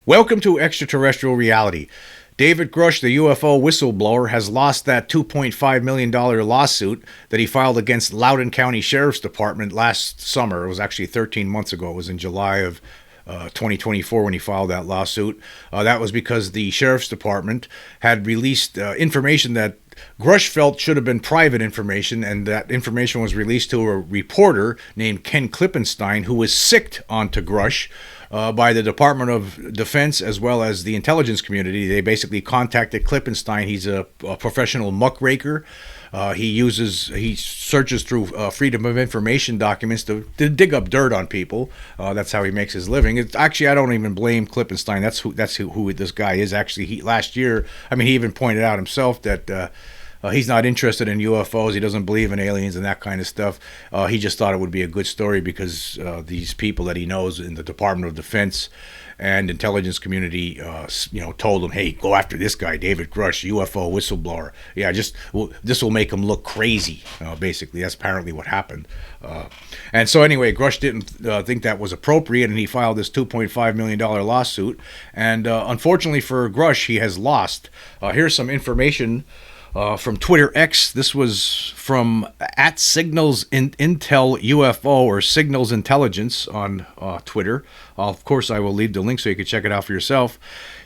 Welcome to Extraterrestrial Reality. David Grusch, the UFO whistleblower, has lost that $2.5 million lawsuit that he filed against Loudoun County Sheriff's Department last summer. It was actually 13 months ago. It was in July of 2024 when he filed that lawsuit. That was because the Sheriff's Department had released information that Grusch felt should have been private information, and that information was released to a reporter named Ken Klippenstein, who was sicked onto Grusch by the Department of Defense as well as the intelligence community. They basically contacted Klippenstein. He's a professional muckraker. He searches through Freedom of Information documents to dig up dirt on people. That's how he makes his living. Actually, I don't even blame Klippenstein. That's who this guy is. Actually, last year, he even pointed out himself that he's not interested in UFOs. He doesn't believe in aliens and that kind of stuff. He just thought it would be a good story because these people that he knows in the Department of Defense and intelligence community, told him, "Hey, go after this guy, David Grusch, UFO whistleblower. Yeah, this will make him look crazy." Basically, that's apparently what happened. And so anyway, Grusch didn't think that was appropriate, and he filed this $2.5 million lawsuit. And unfortunately for Grusch, he has lost. Here's some information from Twitter X. This was from @SignalsIntel UFO or Signals Intelligence on Twitter. Of course, I will leave the link so you can check it out for yourself.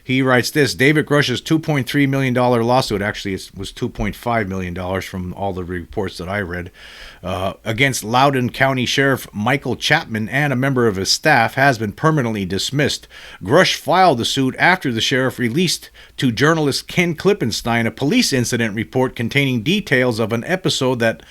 He writes this: David Grusch's $2.3 million lawsuit, actually it was $2.5 million from all the reports that I read, against Loudoun County Sheriff Michael Chapman and a member of his staff has been permanently dismissed. Grusch filed the suit after the sheriff released to journalist Ken Klippenstein a police incident report containing details of an episode that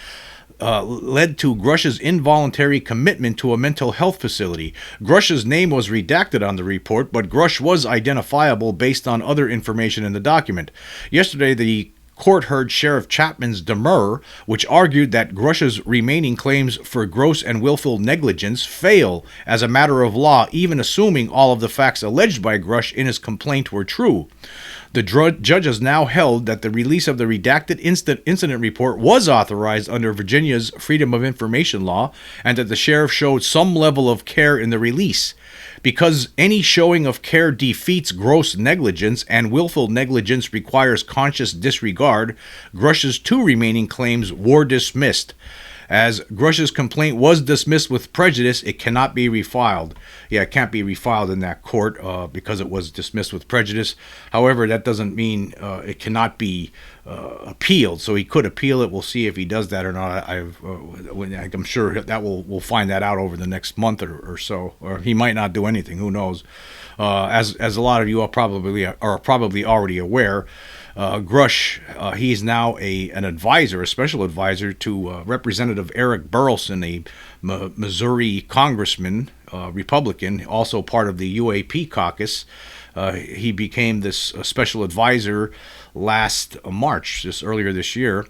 led to Grusch's involuntary commitment to a mental health facility. Grusch's name was redacted on the report, but Grusch was identifiable based on other information in the document. Yesterday, the court heard Sheriff Chapman's demur, which argued that Grusch's remaining claims for gross and willful negligence fail as a matter of law, even assuming all of the facts alleged by Grusch in his complaint were true. The judge has now held that the release of the redacted incident report was authorized under Virginia's Freedom of Information law, and that the sheriff showed some level of care in the release. Because any showing of care defeats gross negligence and willful negligence requires conscious disregard, Grusch's two remaining claims were dismissed. As Grusch's complaint was dismissed with prejudice, it cannot be refiled. Yeah, it can't be refiled in that court because it was dismissed with prejudice. However, that doesn't mean it cannot be appealed. So he could appeal it. We'll see if he does that or not. I'm sure that we'll find that out over the next month or so. Or he might not do anything. Who knows? As a lot of you are probably already aware, Grusch, he is now an advisor, a special advisor to Representative Eric Burleson, a Missouri congressman, Republican, also part of the UAP caucus. He became this special advisor last March, earlier this year.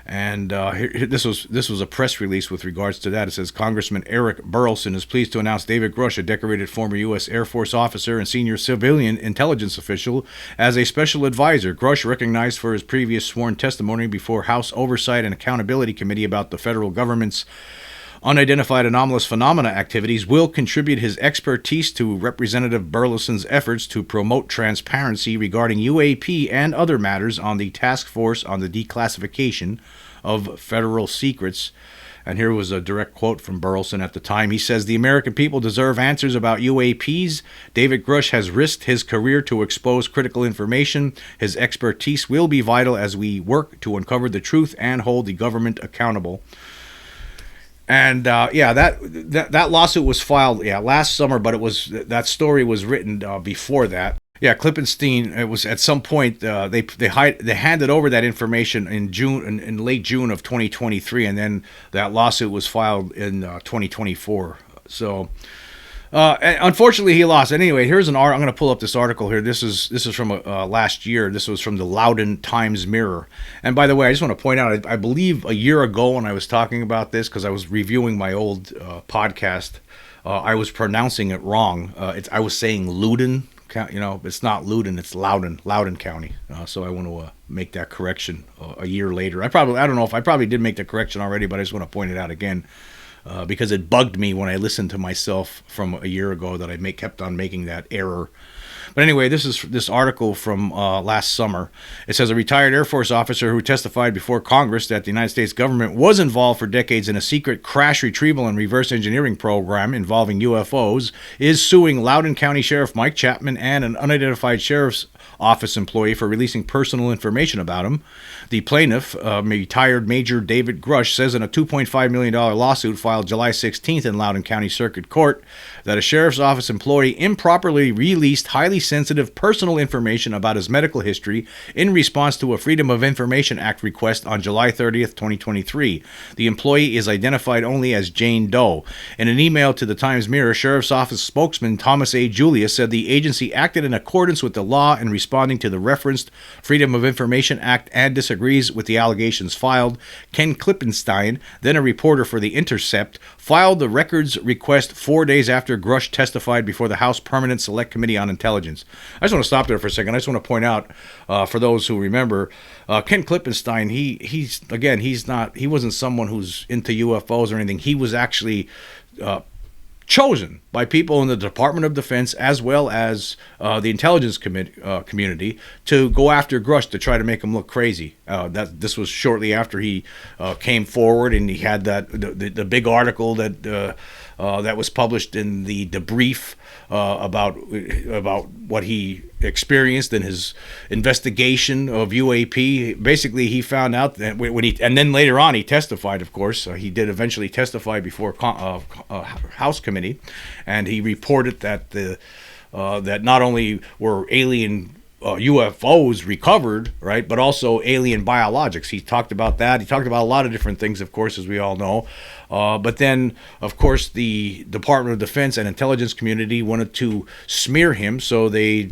And this was a press release with regards to that. It says, Congressman Eric Burleson is pleased to announce David Grusch, a decorated former U.S. Air Force officer and senior civilian intelligence official, as a special advisor. Grusch, recognized for his previous sworn testimony before House Oversight and Accountability Committee about the federal government's unidentified anomalous phenomena activities, will contribute his expertise to Representative Burleson's efforts to promote transparency regarding UAP and other matters on the task force on the declassification of federal secrets. And here was a direct quote from Burleson at the time. He says, "The American people deserve answers about UAPs. David Grusch has risked his career to expose critical information. His expertise will be vital as we work to uncover the truth and hold the government accountable." And that lawsuit was filed last summer, but that story was written before that. Yeah, Klippenstein. It was at some point they handed over that information in late June of 2023, and then that lawsuit was filed in 2024. So. And unfortunately, he lost. Anyway, here's an article. I'm going to pull up this article here. This is from last year. This was from the Loudoun Times-Mirror. And by the way, I just want to point out, I believe a year ago when I was talking about this, because I was reviewing my old podcast, I was pronouncing it wrong. I was saying Loudoun. It's not Loudoun, it's Loudoun County. So I want to make that correction a year later. I don't know if I probably did make the correction already, but I just want to point it out again. Because it bugged me when I listened to myself from a year ago that I kept on making that error. But anyway, this is this article from last summer. It says a retired Air Force officer who testified before Congress that the United States government was involved for decades in a secret crash retrieval and reverse engineering program involving UFOs is suing Loudoun County Sheriff Mike Chapman and an unidentified sheriff's office employee for releasing personal information about him. The plaintiff, retired Major David Grusch, says in a $2.5 million lawsuit filed July 16th in Loudoun County Circuit Court that a sheriff's office employee improperly released highly sensitive personal information about his medical history in response to a Freedom of Information Act request on July 30th, 2023. The employee is identified only as Jane Doe. In an email to the Times-Mirror, Sheriff's Office spokesman Thomas A. Julius said the agency acted in accordance with the law in responding to the referenced Freedom of Information Act and disagrees with the allegations filed. Ken Klippenstein, then a reporter for The Intercept, filed the records request 4 days after Grusch testified before the House Permanent Select Committee on Intelligence. I just want to stop there for a second. I just want to point out, for those who remember, Ken Klippenstein, he wasn't someone who's into UFOs or anything. He was actually chosen by people in the Department of Defense as well as the intelligence community to go after Grusch to try to make him look crazy. This was shortly after he came forward, and he had the big article that was published in the debrief about what he experienced in his investigation of UAP. Basically, he found out that and then later on he testified. Of course, he did eventually testify before House committee, and he reported that that not only were alien UFOs recovered, right, but also alien biologics. He talked about that. He talked about a lot of different things, of course, as we all know. But then, of course, the Department of Defense and intelligence community wanted to smear him, so they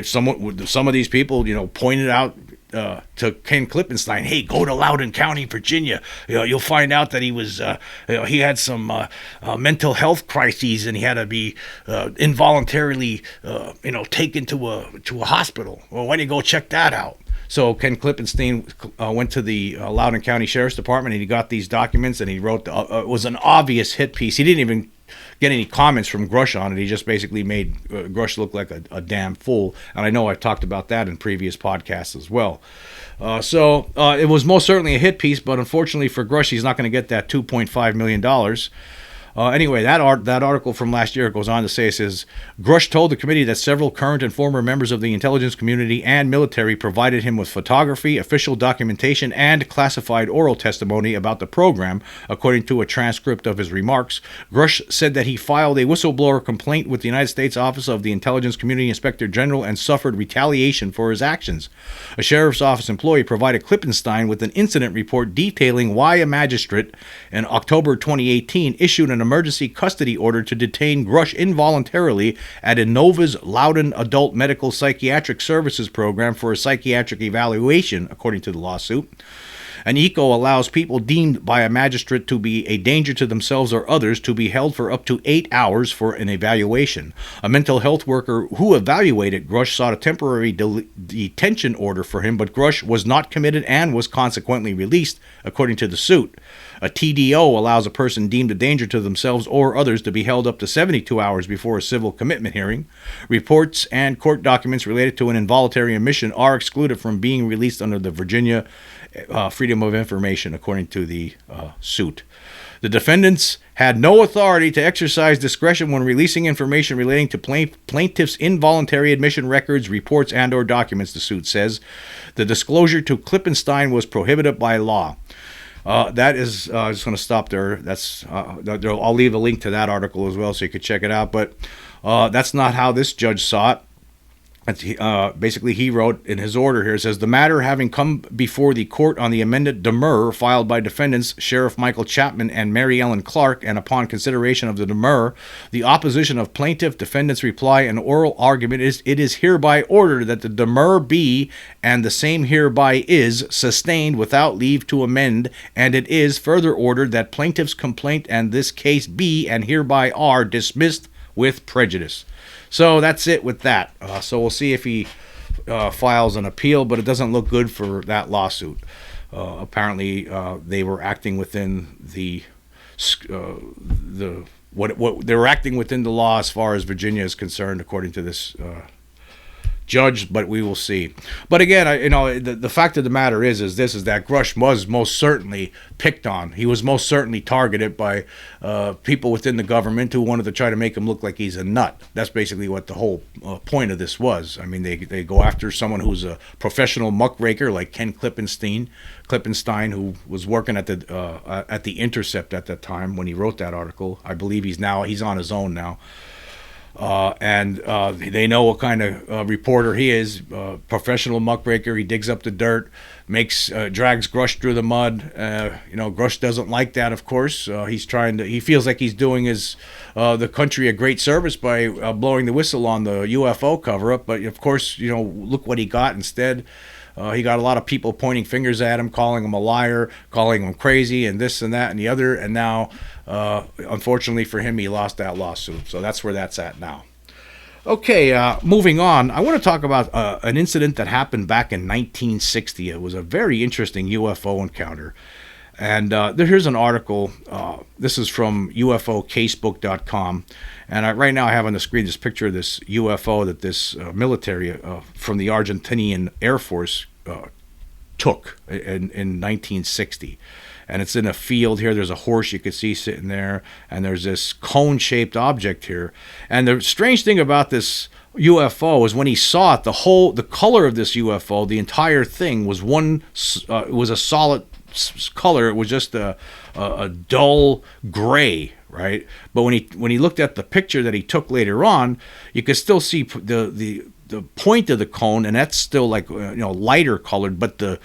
some of these people, pointed out to Ken Klippenstein, hey, go to Loudoun County, Virginia. You'll find out that he had some mental health crises, and he had to be involuntarily taken to a hospital. Well, why don't you go check that out? So Ken Klippenstein went to the Loudoun County Sheriff's Department, and he got these documents, and he wrote it was an obvious hit piece. He didn't even get any comments from Grusch on it. He just basically made Grusch look like a damn fool. And I know I've talked about that in previous podcasts as well. So it was most certainly a hit piece, but unfortunately for Grusch, he's not going to get that $2.5 million. Anyway, that article from last year goes on to say, it says, Grusch told the committee that several current and former members of the intelligence community and military provided him with photography, official documentation, and classified oral testimony about the program, according to a transcript of his remarks. Grusch said that he filed a whistleblower complaint with the United States Office of the Intelligence Community Inspector General and suffered retaliation for his actions. A sheriff's office employee provided Klippenstein with an incident report detailing why a magistrate in October 2018 issued an emergency custody order to detain Grusch involuntarily at Innova's Loudoun Adult Medical Psychiatric Services Program for a psychiatric evaluation, according to the lawsuit. An ECO allows people deemed by a magistrate to be a danger to themselves or others to be held for up to 8 hours for an evaluation. A mental health worker who evaluated Grusch sought a temporary detention order for him, but Grusch was not committed and was consequently released, according to the suit. A TDO allows a person deemed a danger to themselves or others to be held up to 72 hours before a civil commitment hearing. Reports and court documents related to an involuntary admission are excluded from being released under the Virginia Freedom of Information, according to the suit. The defendants had no authority to exercise discretion when releasing information relating to plaintiff's involuntary admission records, reports, and or documents, the suit says. The disclosure to Klippenstein was prohibited by law. That is, I'm just going to stop there. I'll leave a link to that article as well so you could check it out. But that's not how this judge saw it. Basically, he wrote in his order here, it says, the matter having come before the court on the amended demurrer filed by defendants Sheriff Michael Chapman and Mary Ellen Clark, and upon consideration of the demurrer, the opposition of plaintiff, defendant's reply, and oral argument is, it is hereby ordered that the demurrer be, and the same hereby is, sustained without leave to amend, and it is further ordered that plaintiff's complaint and this case be, and hereby are, dismissed with prejudice. So that's it with that. So we'll see if he files an appeal, but it doesn't look good for that lawsuit. Apparently, they were acting within the what they were acting within the law as far as Virginia is concerned, according to this judge, but we will see. But again, the fact of the matter is that Grusch was most certainly picked on. He was most certainly targeted by people within the government who wanted to try to make him look like he's a nut. That's basically what the whole point of this was. I mean, they go after someone who's a professional muckraker like Ken Klippenstein, who was working at the Intercept at that time when he wrote that article. I believe he's on his own now. And they know what kind of reporter he is. Professional muckraker. He digs up the dirt, drags Grusch through the mud. Grusch doesn't like that, of course. He feels like he's doing the country a great service by blowing the whistle on the UFO cover-up. But of course, look what he got instead. He got a lot of people pointing fingers at him, calling him a liar, calling him crazy, and this and that and the other. And now, unfortunately for him, he lost that lawsuit. So that's where that's at now. Okay, moving on. I want to talk about an incident that happened back in 1960. It was a very interesting UFO encounter. And here's an article. This is from UFOcasebook.com. And right now I have on the screen this picture of this UFO that this military from the Argentinian Air Force took in 1960. And it's in a field here. There's a horse you can see sitting there. And there's this cone-shaped object here. And the strange thing about this UFO is when he saw it, the color of this UFO, the entire thing was was a solid color. It was just a dull gray, right? But when he looked at the picture that he took later on, you could still see the point of the cone, and that's still like lighter colored, but the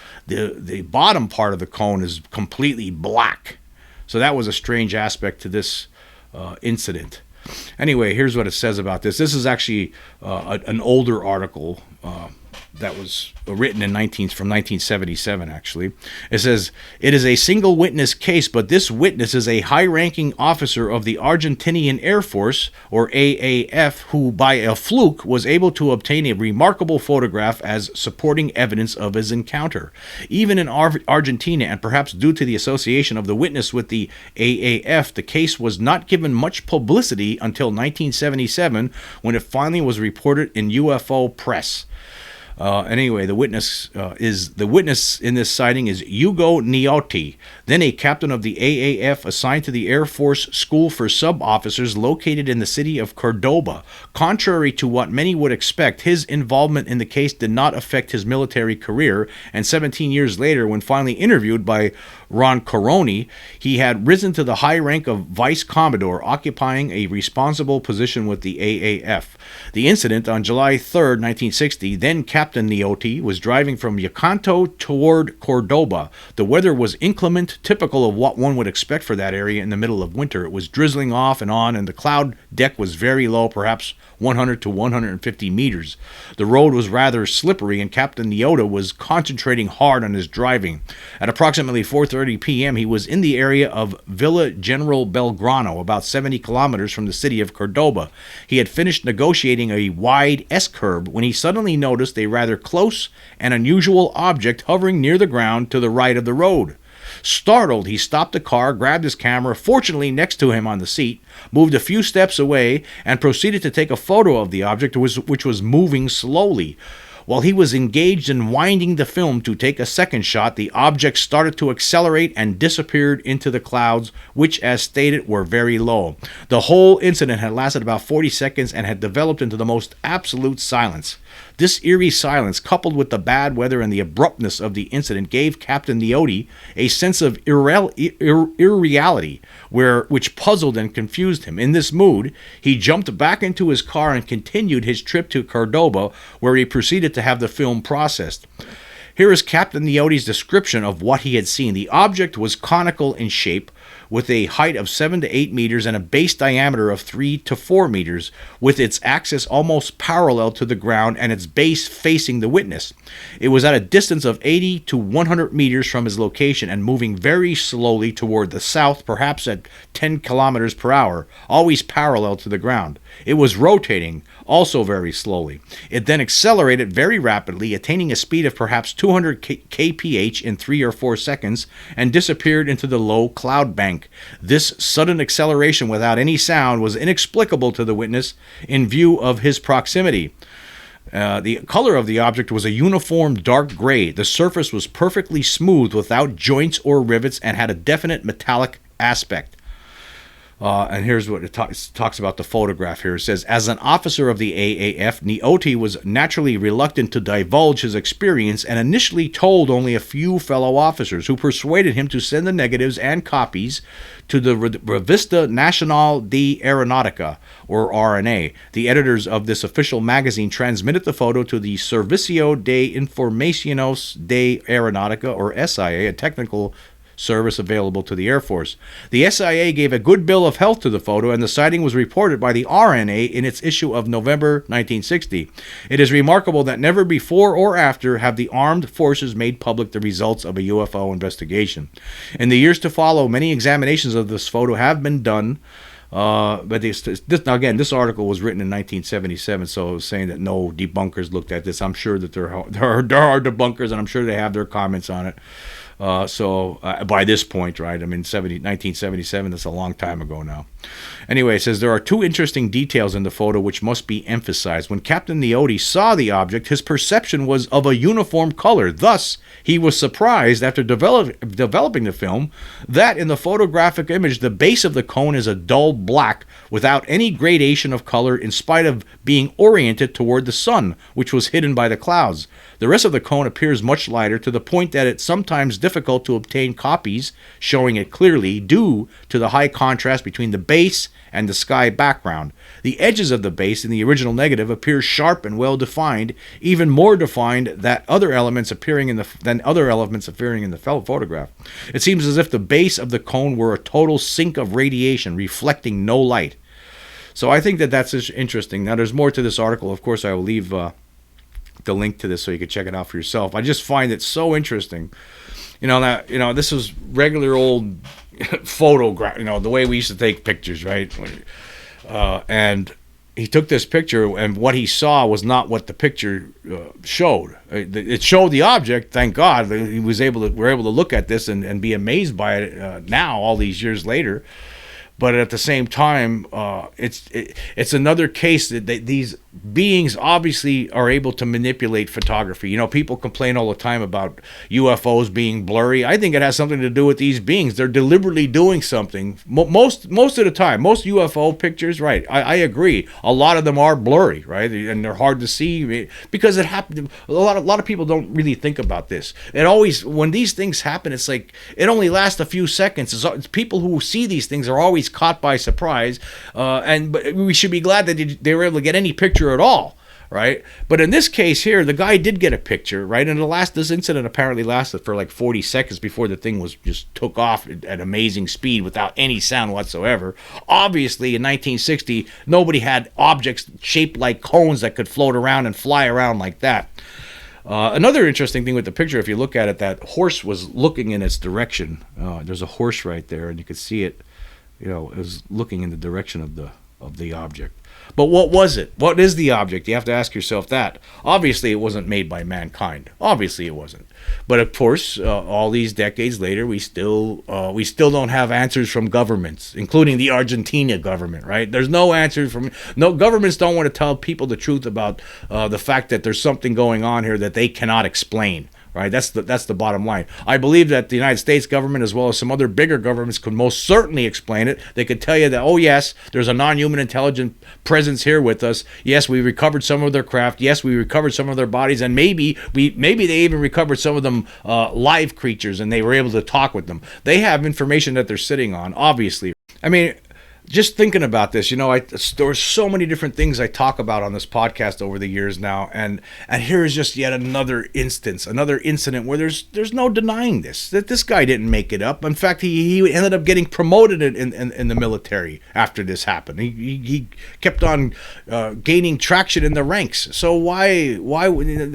bottom part of the cone is completely black. So that was a strange aspect to this incident. Anyway, here's what it says about this. This is actually an older article that was written from 1977, actually. It says, it is a single witness case, but this witness is a high-ranking officer of the Argentinian Air Force, or AAF, who by a fluke was able to obtain a remarkable photograph as supporting evidence of his encounter. Even in Argentina, and perhaps due to the association of the witness with the AAF, the case was not given much publicity until 1977, when it finally was reported in UFO press. Anyway, the witness in this sighting is Hugo Niotti, then a captain of the AAF assigned to the Air Force School for Sub-Officers located in the city of Cordoba. Contrary to what many would expect, his involvement in the case did not affect his military career, and 17 years later, when finally interviewed by Ron Coroni, he had risen to the high rank of Vice Commodore, occupying a responsible position with the AAF. The incident on July 3rd, 1960, then Captain Niotti was driving from Yacanto toward Cordoba. The weather was inclement, typical of what one would expect for that area in the middle of winter. It was drizzling off and on, and the cloud deck was very low, perhaps 100 to 150 meters. The road was rather slippery, and Captain Niotti was concentrating hard on his driving. At approximately 4:30 p.m., he was in the area of Villa General Belgrano, about 70 kilometers from the city of Cordoba. He had finished negotiating a wide S-curve when he suddenly noticed a rather close and unusual object hovering near the ground to the right of the road. Startled, he stopped the car, grabbed his camera, fortunately next to him on the seat, moved a few steps away, and proceeded to take a photo of the object, which was moving slowly. While he was engaged in winding the film to take a second shot, the object started to accelerate and disappeared into the clouds, which, as stated, were very low. The whole incident had lasted about 40 seconds and had developed into the most absolute silence. This eerie silence, coupled with the bad weather and the abruptness of the incident, gave Captain Niotti a sense of irreality, which puzzled and confused him. In this mood, he jumped back into his car and continued his trip to Cordoba, where he proceeded to have the film processed. Here is Captain Niotti's description of what he had seen. The object was conical in shape, with a height of 7 to 8 meters and a base diameter of 3 to 4 meters, with its axis almost parallel to the ground and its base facing the witness. It was at a distance of 80 to 100 meters from his location and moving very slowly toward the south, perhaps at 10 kilometers per hour, always parallel to the ground. It was rotating, also very slowly. It then accelerated very rapidly, attaining a speed of perhaps 200 kph in 3 or 4 seconds, and disappeared into the low cloud bank. This sudden acceleration without any sound was inexplicable to the witness in view of his proximity. The color of the object was a uniform dark gray. The surface was perfectly smooth without joints or rivets and had a definite metallic aspect. And here's what it talks about the photograph here. It says, as an officer of the AAF, Niotti was naturally reluctant to divulge his experience and initially told only a few fellow officers, who persuaded him to send the negatives and copies to the Revista Nacional de Aeronautica, or RNA. The editors of this official magazine transmitted the photo to the Servicio de Informaciones de Aeronáutica, or SIA, a technical service available to the Air Force. The SIA gave a good bill of health to the photo, and the sighting was reported by the RNA in its issue of November 1960. It is remarkable that never before or after have the armed forces made public the results of a UFO investigation. In the years to follow, many examinations of this photo have been done. But this article was written in 1977, so it was saying that no debunkers looked at this. I'm sure that there are debunkers, and I'm sure they have their comments on it. So by this point, right, I mean, 1977, that's a long time ago now. Anyway, it says there are two interesting details in the photo which must be emphasized. When Captain Niotti saw the object, his perception was of a uniform color. Thus, he was surprised after developing the film that in the photographic image, the base of the cone is a dull black without any gradation of color, in spite of being oriented toward the sun, which was hidden by the clouds. The rest of the cone appears much lighter, to the point that it's sometimes difficult to obtain copies showing it clearly due to the high contrast between the base and the sky background. The edges of the base in the original negative appear sharp and well defined, even more defined than other elements appearing in the photograph. It seems as if the base of the cone were a total sink of radiation, reflecting no light. So I think that that's interesting. Now, there's more to this article. Of course, I will leave the link to this so you can check it out for yourself. I just find it so interesting. This is regular old photograph, the way we used to take pictures, right? And he took this picture, and what he saw was not what the picture showed. It showed the object. Thank God we're able to look at this and be amazed by it now, all these years later. But at the same time, it's another case that these beings obviously are able to manipulate photography. People complain all the time about UFOs being blurry. I think it has something to do with these beings. They're deliberately doing something. Most of the time, most UFO pictures, right? I agree. A lot of them are blurry, right? And they're hard to see because it happened. A lot of people don't really think about this. It always, when these things happen, it's like it only lasts a few seconds. It's people who see these things are always caught by surprise, but we should be glad that they were able to get any picture at all, right? But in this case here, the guy did get a picture, right? And this incident apparently lasted for like 40 seconds before the thing was just took off at amazing speed without any sound whatsoever. Obviously, in 1960, nobody had objects shaped like cones that could float around and fly around like that. Another interesting thing with the picture, if you look at it, that horse was looking in its direction. There's a horse right there, and you could see it. It was looking in the direction of the object. But what was it? What is the object? You have to ask yourself that. Obviously, it wasn't made by mankind. Obviously, it wasn't. But of course, all these decades later, we still don't have answers from governments, including the Argentina government. Right? There's no answers no governments. Don't want to tell people the truth about the fact that there's something going on here that they cannot explain. Right, that's the bottom line. I believe that the United States government, as well as some other bigger governments, could most certainly explain it. They could tell you that, oh yes, there's a non-human intelligent presence here with us. Yes, we recovered some of their craft. Yes, we recovered some of their bodies, and maybe they even recovered some of them live creatures, and they were able to talk with them. They have information that they're sitting on, obviously. I mean, just thinking about this, there's so many different things I talk about on this podcast over the years now, and here is just yet another incident where there's no denying that this guy didn't make it up. In fact, he ended up getting promoted in the military after this happened. He kept on gaining traction in the ranks. So why?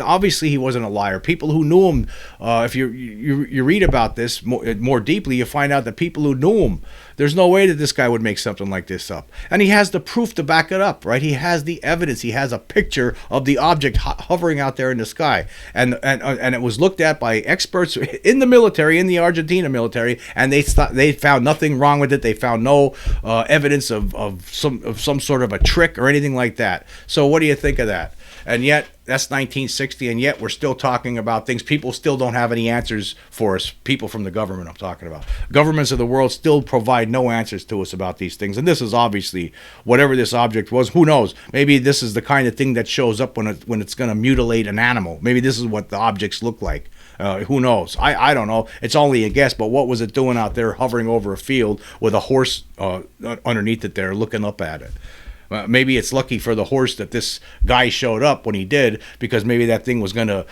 Obviously, he wasn't a liar. People who knew him, if you read about this more deeply, you find out that people who knew him, There's no way that this guy would make something like this up. And he has the proof to back it up, right? He has the evidence. He has a picture of the object hovering out there in the sky. And it was looked at by experts in the military, in the Argentina military, and they found nothing wrong with it. They found no evidence of some sort of a trick or anything like that. So what do you think of that? And yet, that's 1960, and yet we're still talking about things. People still don't have any answers for us. People from the government I'm talking about. Governments of the world still provide no answers to us about these things. And this is obviously, whatever this object was, who knows? Maybe this is the kind of thing that shows up when it's going to mutilate an animal. Maybe this is what the objects look like. Who knows? I don't know. It's only a guess, but what was it doing out there hovering over a field with a horse underneath it there looking up at it? Maybe it's lucky for the horse that this guy showed up when he did, because maybe that thing was going to,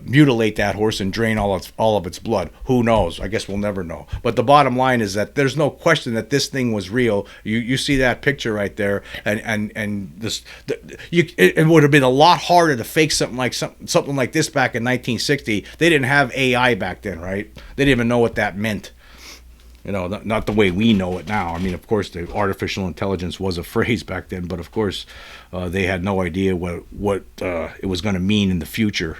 mutilate that horse and drain all of its blood. Who knows? I guess we'll never know. But the bottom line is that there's no question that this thing was real. You see that picture right there, and this it would have been a lot harder to fake something like this back in 1960. They didn't have AI back then, right? They didn't even know what that meant. Not the way we know it now. I mean, of course, the artificial intelligence was a phrase back then, but of course, they had no idea what it was going to mean in the future.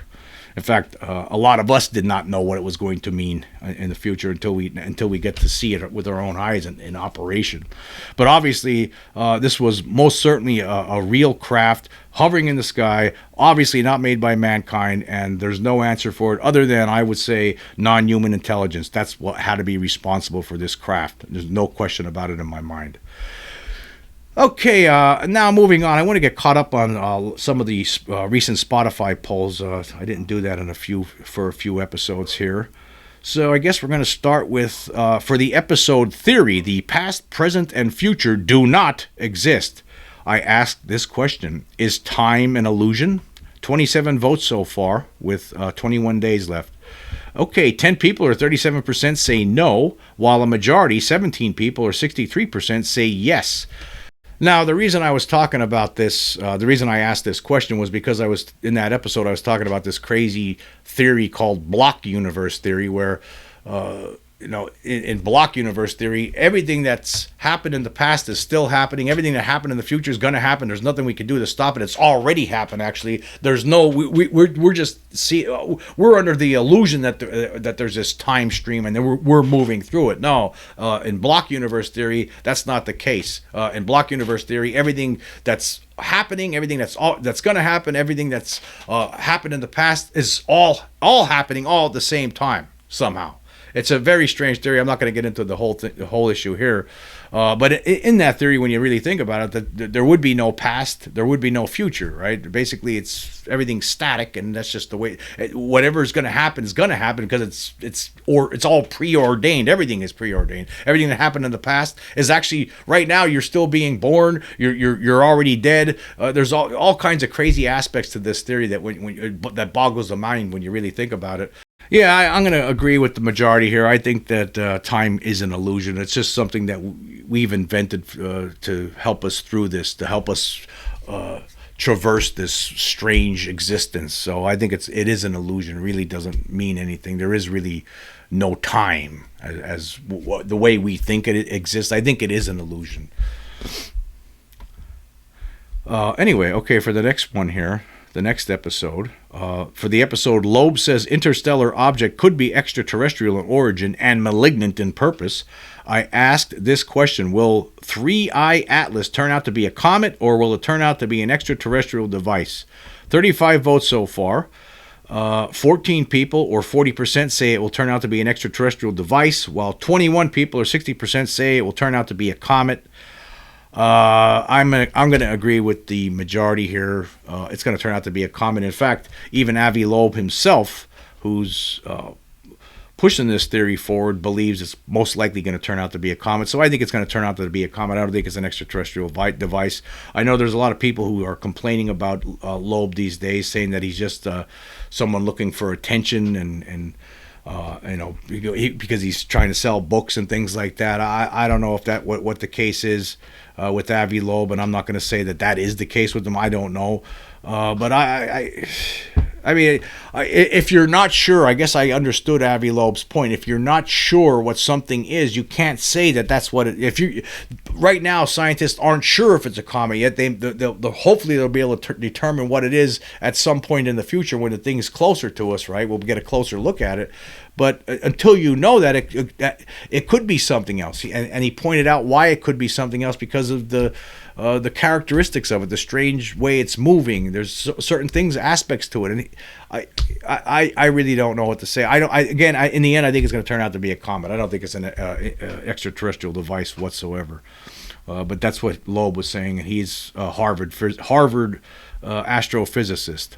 In fact, a lot of us did not know what it was going to mean in the future until we get to see it with our own eyes in operation. But obviously, this was most certainly a real craft hovering in the sky, obviously not made by mankind, and there's no answer for it other than, I would say, non-human intelligence. That's what had to be responsible for this craft. There's no question about it in my mind. Okay, now moving on. I want to get caught up on some of the recent Spotify polls. I didn't do that for a few episodes here. So I guess we're going to start with, for the episode Theory, the past, present, and future do not exist. I asked this question: is time an illusion? 27 votes so far, with 21 days left. Okay, 10 people, or 37%, say no, while a majority, 17 people, or 63%, say yes. Now, the reason I was talking about this, the reason I asked this question was because in that episode, I was talking about this crazy theory called block universe theory, where, in block universe theory, everything that's happened in the past is still happening. Everything that happened in the future is going to happen. There's nothing we can do to stop it. It's already happened, actually. There's no, we're under the illusion that there's this time stream and then we're moving through it. No, in block universe theory, that's not the case. In block universe theory, everything that's happening, everything that's going to happen, everything that's happened in the past is all happening all at the same time somehow. It's a very strange theory. I'm not going to get into the whole issue here. But in that theory, when you really think about it, that there would be no past, there would be no future, right? Basically, everything's static, and that's just the way. Whatever is going to happen is going to happen because it's all preordained. Everything is preordained. Everything that happened in the past is actually right now. You're still being born. You're already dead. There's all kinds of crazy aspects to this theory that boggles the mind when you really think about it. Yeah, I'm going to agree with the majority here. I think that time is an illusion. It's just something that we've invented to help us through this, to help us traverse this strange existence. So I think it is an illusion. It really doesn't mean anything. There is really no time as the way we think it exists. I think it is an illusion. Anyway, okay, for the next one here. The next episode. For the episode, Loeb says interstellar object could be extraterrestrial in origin and malignant in purpose. I asked this question: will 3I Atlas turn out to be a comet, or will it turn out to be an extraterrestrial device? 35 votes so far. 14 people, or 40%, say it will turn out to be an extraterrestrial device, while 21 people, or 60%, say it will turn out to be a comet. I'm going to agree with the majority here. It's going to turn out to be a comet. In fact, even Avi Loeb himself, who's pushing this theory forward, believes it's most likely going to turn out to be a comet. So I think it's going to turn out to be a comet. I don't think it's an extraterrestrial device. I know there's a lot of people who are complaining about Loeb these days, saying that he's just someone looking for attention and because he's trying to sell books and things like that. I don't know if what the case is with Avi Loeb, and I'm not going to say that is the case with him. I don't know, but I mean, if you're not sure, I guess I understood Avi Loeb's point. If you're not sure what something is, you can't say that that's what it. If you right now, scientists aren't sure if it's a comet yet. They'll hopefully they'll be able to determine what it is at some point in the future when the thing's closer to us. Right, we'll get a closer look at it. But until you know that, it could be something else. And he pointed out why it could be something else because of the characteristics of it, the strange way it's moving. There's certain things, aspects to it, and I really don't know what to say. In the end, I think it's going to turn out to be a comet. I don't think it's an extraterrestrial device whatsoever. But that's what Loeb was saying, and he's a Harvard astrophysicist.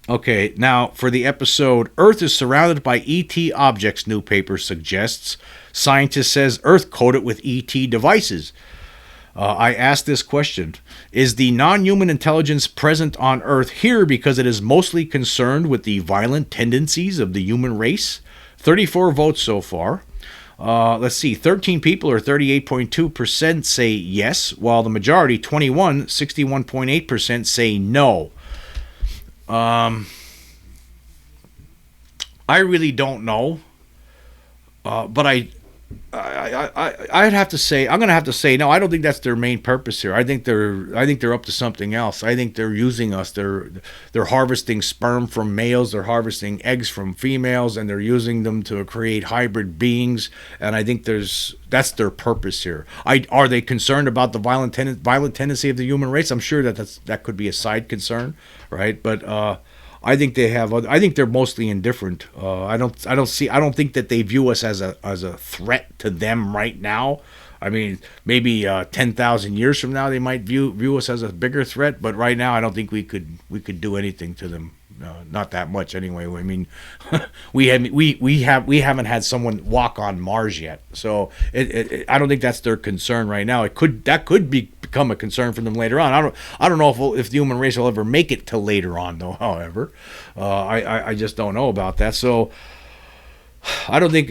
Okay, now for the episode, Earth is surrounded by ET objects, new paper suggests. Scientist says Earth coated with ET devices. I asked this question: is the non-human intelligence present on Earth here because it is mostly concerned with the violent tendencies of the human race? 34 votes so far. Let's see, 13 people, or 38.2%, say yes, while the majority, 61.8%, say no. I really don't know, but I'd have to say, I'm going to have to say no. I don't think that's their main purpose here. I think they're up to something else. I think they're using us. They're harvesting sperm from males. They're harvesting eggs from females, and they're using them to create hybrid beings. And I think that's their purpose here. Are they concerned about the violent tendency of the human race? I'm sure that could be a side concern, right? But I think they're mostly indifferent. I don't think that they view us as a threat to them right now. I mean, maybe 10,000 years from now they might view us as a bigger threat, but right now I don't think we could do anything to them. Not that much anyway. I mean, we haven't had someone walk on Mars yet, so I don't think that's their concern right now. That could become a concern for them later on. I don't know if the human race will ever make it till later on, though. However, I just don't know about that. So I don't think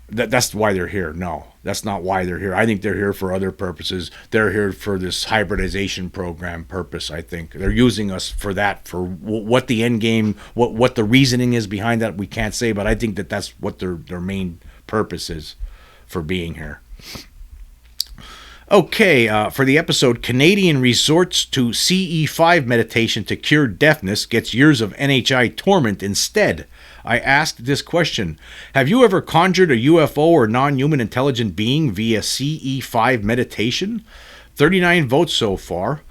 that's why they're here. No, that's not why they're here. I think they're here for other purposes. They're here for this hybridization program purpose. I think they're using us for that. For what the end game, what the reasoning is behind that, we can't say. But I think that's what their main purpose is for being here. Okay, for the episode, Canadian resorts to CE5 meditation to cure deafness, gets years of NHI torment instead. I asked this question: have you ever conjured a UFO or non-human intelligent being via CE5 meditation? 39 votes so far.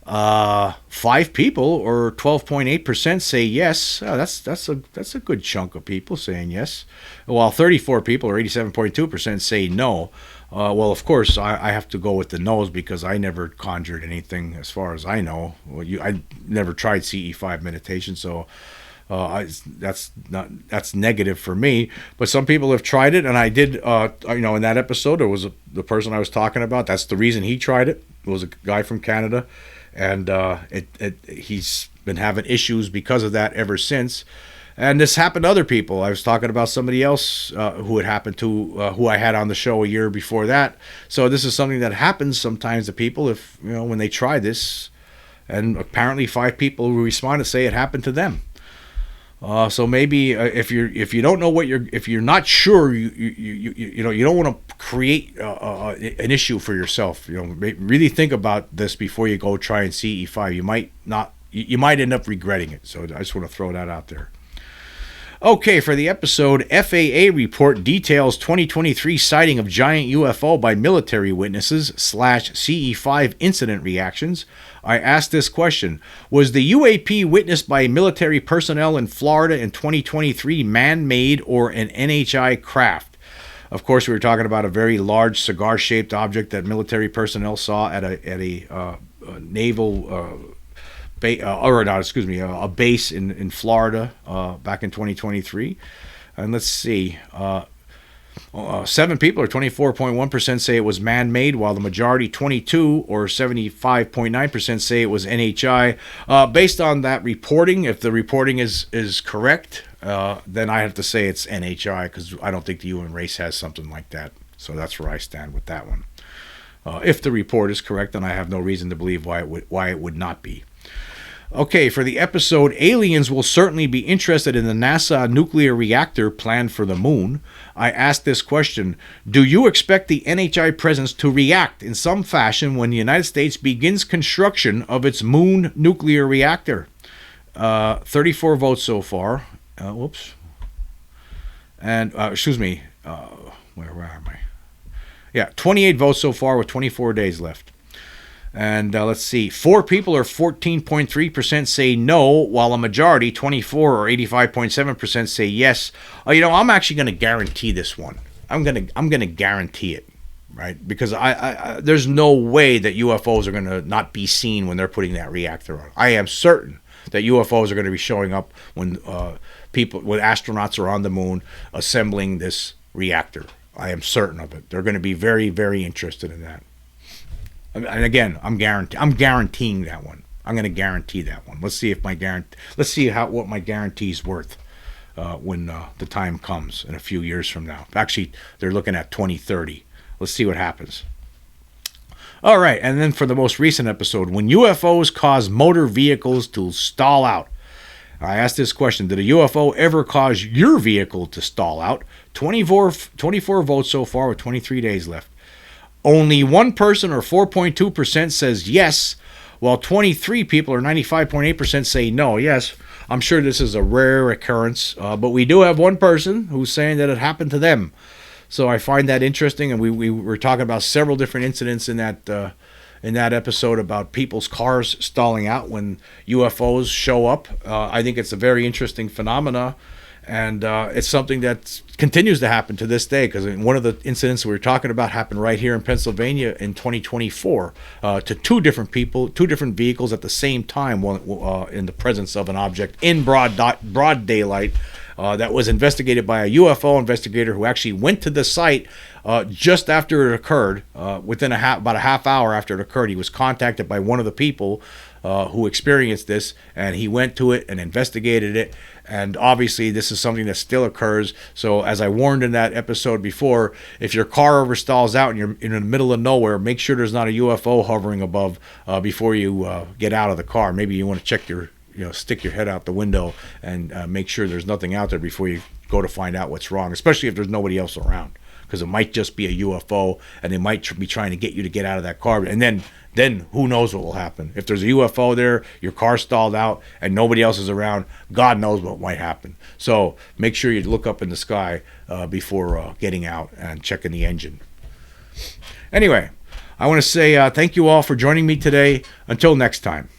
5 people, or 12.8%, say yes. That's a good chunk of people saying yes. While 34 people, or 87.2%, say no. Well, of course, I have to go with the no's because I never conjured anything, as far as I know. I never tried CE5 meditation, so that's negative for me. But some people have tried it, and I did. In that episode, there was the person I was talking about. That's the reason he tried it. It was a guy from Canada, and he's been having issues because of that ever since. And this happened to other people. I was talking about somebody else who it happened to, who I had on the show a year before that. So this is something that happens sometimes to people when they try this. And apparently 5 people who respond to say it happened to them. So maybe if you don't know if you're not sure, you don't want to create an issue for yourself. Really think about this before you go try and CE5. You might end up regretting it. So I just want to throw that out there. Okay, for the episode, FAA report details 2023 sighting of giant UFO by military witnesses / CE5 incident reactions. I asked this question: was the UAP witnessed by military personnel in Florida in 2023 man-made or an NHI craft? Of course, we were talking about a very large cigar-shaped object that military personnel saw at a naval a base in Florida back in 2023. And let's see, 7 people, or 24.1%, say it was man-made, while the majority, 22 or 75.9%, say it was NHI. Based on that reporting, if the reporting is correct, then I have to say it's NHI, because I don't think the human race has something like that. So that's where I stand with that one. If the report is correct, then I have no reason to believe why it would not be. Okay, for the episode, aliens will certainly be interested in the NASA nuclear reactor planned for the moon. I asked this question: do you expect the NHI presence to react in some fashion when the United States begins construction of its moon nuclear reactor? 34 votes so far. Whoops. And, excuse me, where am I? Yeah, 28 votes so far with 24 days left. And let's see, 4 people or 14.3% say no, while a majority, 24 or 85.7%, say yes. I'm actually going to guarantee this one. I'm gonna guarantee it, right? Because I there's no way that UFOs are going to not be seen when they're putting that reactor on. I am certain that UFOs are going to be showing up when astronauts are on the moon assembling this reactor. I am certain of it. They're going to be very, very interested in that. And again, I'm guaranteeing that one. I'm going to guarantee that one. Let's see what my guarantee's worth when the time comes in a few years from now. Actually, they're looking at 2030. Let's see what happens. All right, and then for the most recent episode, when UFOs cause motor vehicles to stall out. I asked this question: did a UFO ever cause your vehicle to stall out? 24 votes so far with 23 days left. Only one person, or 4.2%, says yes, while 23 people, or 95.8%, say no. Yes, I'm sure this is a rare occurrence, but we do have one person who's saying that it happened to them. So I find that interesting, and we were talking about several different incidents in that episode about people's cars stalling out when UFOs show up. I think it's a very interesting phenomena, and it's something that continues to happen to this day, because one of the incidents we were talking about happened right here in Pennsylvania in 2024 to two different vehicles at the same time, in the presence of an object in broad daylight. That was investigated by a UFO investigator who actually went to the site just after it occurred. Within about a half hour after it occurred, he was contacted by one of the people who experienced this, and he went to it and investigated it. And obviously, this is something that still occurs. So, as I warned in that episode before, if your car ever stalls out and you're in the middle of nowhere, make sure there's not a UFO hovering above before you get out of the car. Maybe you want to check stick your head out the window and make sure there's nothing out there before you go to find out what's wrong, especially if there's nobody else around, because it might just be a UFO and they might be trying to get you to get out of that car. And then who knows what will happen. If there's a UFO there, your car stalled out, and nobody else is around, God knows what might happen. So make sure you look up in the sky before getting out and checking the engine. Anyway, I want to say thank you all for joining me today. Until next time.